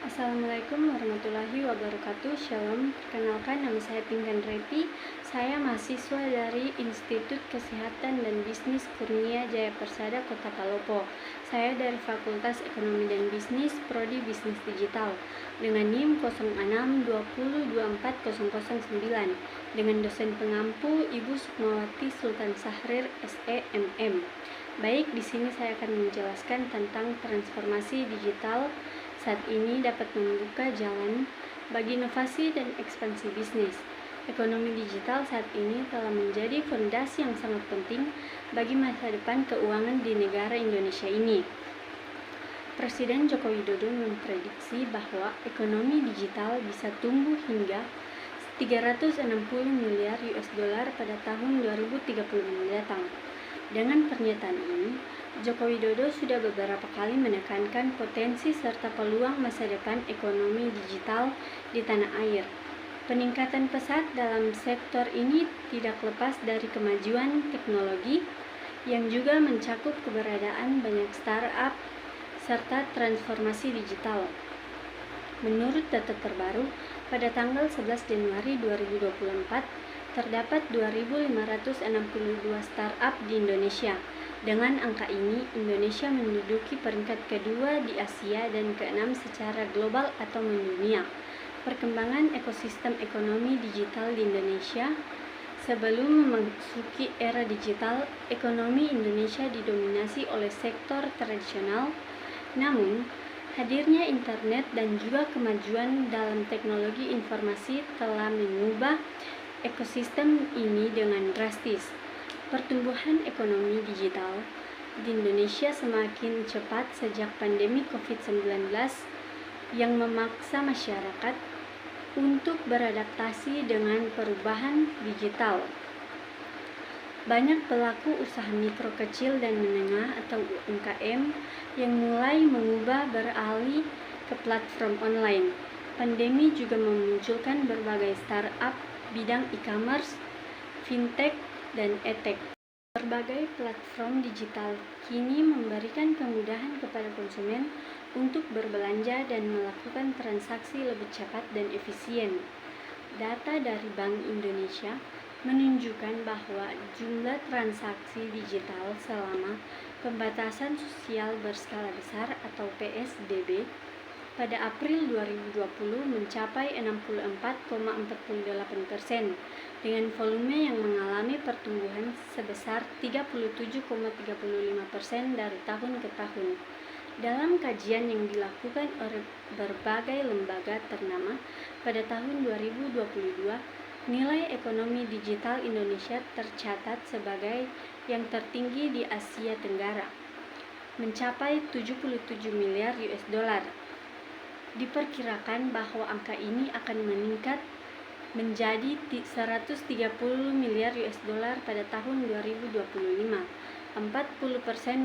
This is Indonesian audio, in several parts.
Assalamualaikum warahmatullahi wabarakatuh. Shalom, perkenalkan nama saya Pinkan Reti. Saya mahasiswa dari Institut Kesehatan dan Bisnis Kurnia Jaya Persada Kota Palopo. Saya dari Fakultas Ekonomi dan Bisnis, Prodi Bisnis Digital, dengan NIM 0662024009, dengan dosen pengampu Ibu Sukmawati Sultan Sahrir SEMM. Baik, di sini saya akan menjelaskan tentang transformasi digital saat ini dapat membuka jalan bagi inovasi dan ekspansi bisnis. Ekonomi digital saat ini telah menjadi fondasi yang sangat penting bagi masa depan keuangan di negara Indonesia ini. Presiden Joko Widodo memprediksi bahwa ekonomi digital bisa tumbuh hingga 360 miliar US dollar pada tahun 2030 mendatang. Dengan pernyataan ini, Joko Widodo sudah beberapa kali menekankan potensi serta peluang masa depan ekonomi digital di tanah air. Peningkatan pesat dalam sektor ini tidak lepas dari kemajuan teknologi yang juga mencakup keberadaan banyak startup serta transformasi digital. Menurut data terbaru, pada tanggal 11 Januari 2024, terdapat 2.562 startup di Indonesia. Dengan angka ini, Indonesia menduduki peringkat kedua di Asia dan keenam secara global atau mendunia. Perkembangan ekosistem ekonomi digital di Indonesia. Sebelum memasuki era digital, ekonomi Indonesia didominasi oleh sektor tradisional. Namun, hadirnya internet dan juga kemajuan dalam teknologi informasi telah mengubah ekosistem ini dengan drastis. Pertumbuhan ekonomi digital di Indonesia semakin cepat sejak pandemi COVID-19 yang memaksa masyarakat untuk beradaptasi dengan perubahan digital. Banyak pelaku usaha mikro kecil dan menengah atau UMKM yang mulai mengubah beralih ke platform online. Pandemi juga memunculkan berbagai startup bidang e-commerce, fintech, dan edtech. Berbagai platform digital kini memberikan kemudahan kepada konsumen untuk berbelanja dan melakukan transaksi lebih cepat dan efisien. Data dari Bank Indonesia menunjukkan bahwa jumlah transaksi digital selama pembatasan sosial berskala besar atau PSBB pada April 2020 mencapai 64,48% dengan volume yang mengalami pertumbuhan sebesar 37,35% dari tahun ke tahun. Dalam kajian yang dilakukan oleh berbagai lembaga ternama pada tahun 2022, nilai ekonomi digital Indonesia tercatat sebagai yang tertinggi di Asia Tenggara, mencapai 77 miliar US dollar. Diperkirakan bahwa angka ini akan meningkat menjadi 130 miliar US dollar pada tahun 2025. 40%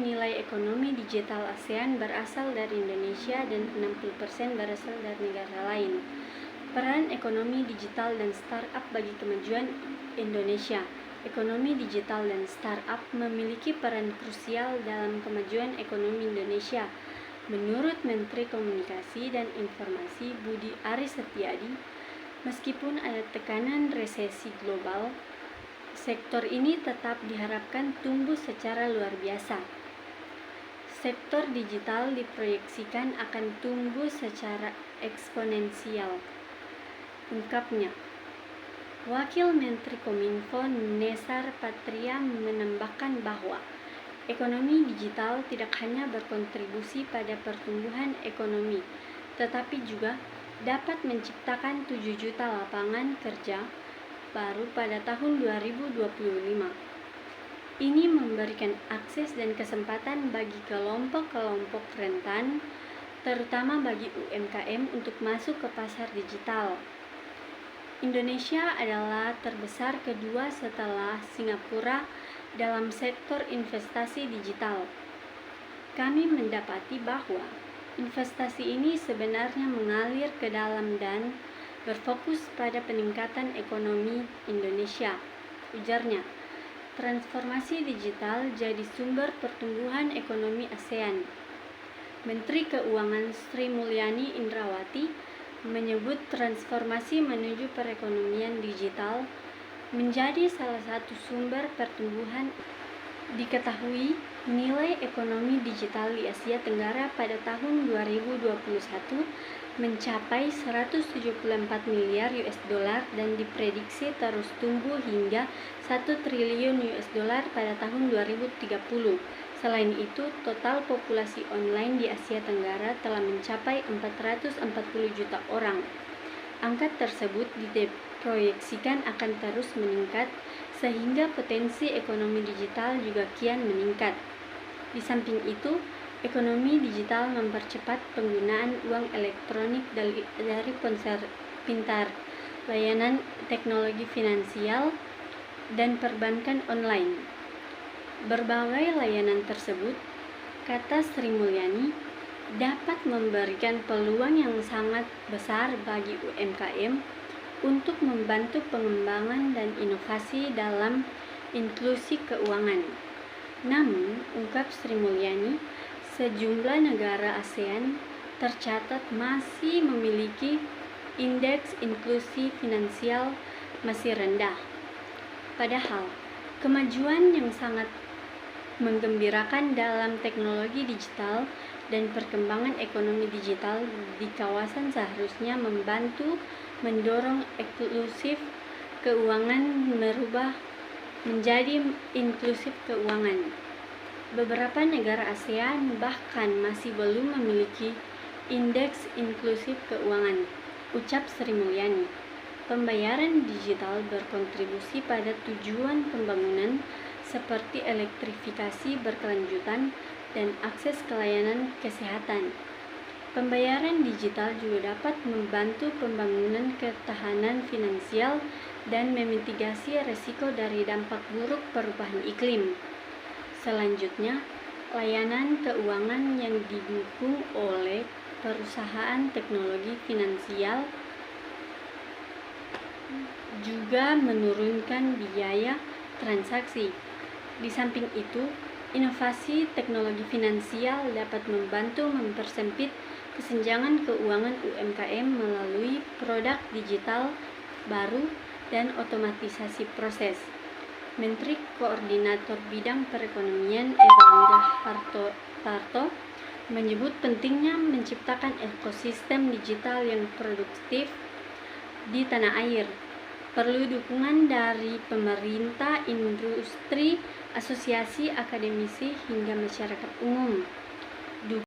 nilai ekonomi digital ASEAN berasal dari Indonesia dan 60% berasal dari negara lain. Peran ekonomi digital dan startup bagi kemajuan Indonesia. Ekonomi digital dan startup memiliki peran krusial dalam kemajuan ekonomi Indonesia. Menurut Menteri Komunikasi dan Informasi Budi Aris Setiadi, meskipun ada tekanan resesi global, sektor ini tetap diharapkan tumbuh secara luar biasa. Sektor digital diproyeksikan akan tumbuh secara eksponensial, ungkapnya. Wakil Menteri Kominfo Nesar Patria menambahkan bahwa ekonomi digital tidak hanya berkontribusi pada pertumbuhan ekonomi, tetapi juga dapat menciptakan 7 juta lapangan kerja baru pada tahun 2025. Ini memberikan akses dan kesempatan bagi kelompok-kelompok rentan, terutama bagi UMKM untuk masuk ke pasar digital. Indonesia adalah terbesar kedua setelah Singapura dalam sektor investasi digital. Kami mendapati bahwa investasi ini sebenarnya mengalir ke dalam dan berfokus pada peningkatan ekonomi Indonesia, ujarnya. Transformasi digital jadi sumber pertumbuhan ekonomi ASEAN. Menteri Keuangan Sri Mulyani Indrawati menyebut transformasi menuju perekonomian digital menjadi salah satu sumber pertumbuhan. Diketahui, nilai ekonomi digital di Asia Tenggara pada tahun 2021 mencapai 174 miliar US dollar dan diprediksi terus tumbuh hingga 1 triliun US dollar pada tahun 2030. Selain itu, total populasi online di Asia Tenggara telah mencapai 440 juta orang. Angka tersebut diproyeksikan akan terus meningkat sehingga potensi ekonomi digital juga kian meningkat. Di samping itu, ekonomi digital mempercepat penggunaan uang elektronik dari ponsel pintar, layanan teknologi finansial, dan perbankan online. Berbagai layanan tersebut, kata Sri Mulyani, dapat memberikan peluang yang sangat besar bagi UMKM untuk membantu pengembangan dan inovasi dalam inklusi keuangan. Namun, ungkap Sri Mulyani, sejumlah negara ASEAN tercatat masih memiliki indeks inklusi finansial masih rendah. Padahal, kemajuan yang sangat menggembirakan dalam teknologi digital dan perkembangan ekonomi digital di kawasan seharusnya membantu mendorong inklusif keuangan merubah menjadi inklusif keuangan. Beberapa negara ASEAN bahkan masih belum memiliki indeks inklusif keuangan, ucap Sri Mulyani. Pembayaran digital berkontribusi pada tujuan pembangunan seperti elektrifikasi berkelanjutan dan akses ke layanan kesehatan. Pembayaran digital juga dapat membantu pembangunan ketahanan finansial dan memitigasi risiko dari dampak buruk perubahan iklim. Selanjutnya, layanan keuangan yang didukung oleh perusahaan teknologi finansial juga menurunkan biaya transaksi. Di samping itu, inovasi teknologi finansial dapat membantu mempersempit kesenjangan keuangan UMKM melalui produk digital baru dan otomatisasi proses. Menteri Koordinator Bidang Perekonomian Erlangga Hartarto menyebut pentingnya menciptakan ekosistem digital yang produktif di tanah air. Perlu dukungan dari pemerintah, industri, asosiasi, akademisi, hingga masyarakat umum.